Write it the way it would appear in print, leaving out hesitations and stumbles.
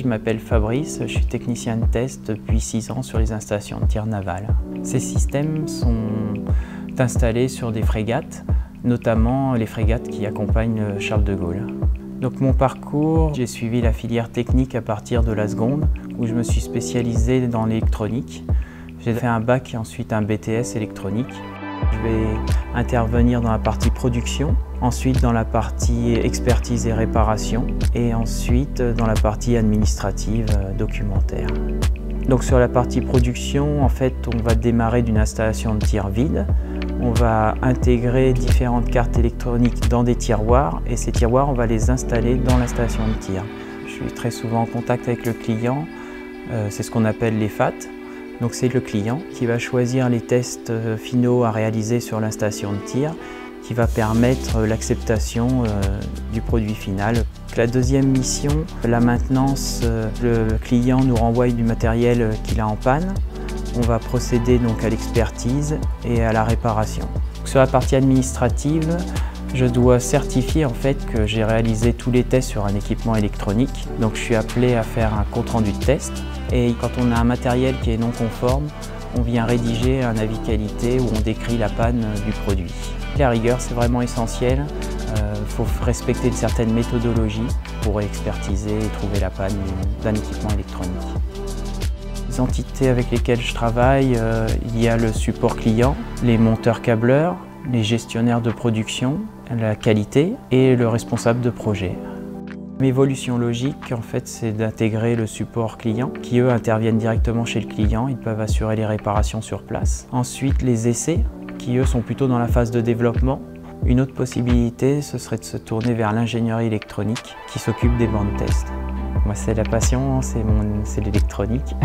Je m'appelle Fabrice, je suis technicien de test depuis 6 ans sur les installations de tir naval. Ces systèmes sont installés sur des frégates, notamment les frégates qui accompagnent Charles de Gaulle. Donc mon parcours, j'ai suivi la filière technique à partir de la seconde, où je me suis spécialisé dans l'électronique. J'ai fait un bac et ensuite un BTS électronique. Je vais intervenir dans la partie production, ensuite dans la partie expertise et réparation, et ensuite dans la partie administrative documentaire. Donc sur la partie production, en fait, on va démarrer d'une installation de tir vide. On va intégrer différentes cartes électroniques dans des tiroirs, et ces tiroirs, on va les installer dans l'installation de tir. Je suis très souvent en contact avec le client, c'est ce qu'on appelle les FAT. Donc c'est le client qui va choisir les tests finaux à réaliser sur l'installation de tir, qui va permettre l'acceptation du produit final. La deuxième mission, la maintenance, le client nous renvoie du matériel qu'il a en panne. On va procéder donc à l'expertise et à la réparation. Sur la partie administrative, je dois certifier en fait que j'ai réalisé tous les tests sur un équipement électronique. Donc je suis appelé à faire un compte-rendu de test. Et quand on a un matériel qui est non conforme, on vient rédiger un avis qualité où on décrit la panne du produit. La rigueur, c'est vraiment essentiel. Il faut respecter une certaine méthodologie pour expertiser et trouver la panne d'un équipement électronique. Les entités avec lesquelles je travaille, il y a le support client, les monteurs câbleurs, les gestionnaires de production, la qualité et le responsable de projet. L'évolution logique, en fait, c'est d'intégrer le support client, qui eux interviennent directement chez le client, ils peuvent assurer les réparations sur place. Ensuite, les essais, qui eux sont plutôt dans la phase de développement. Une autre possibilité, ce serait de se tourner vers l'ingénierie électronique, qui s'occupe des bancs de test. Moi, c'est la passion, c'est l'électronique.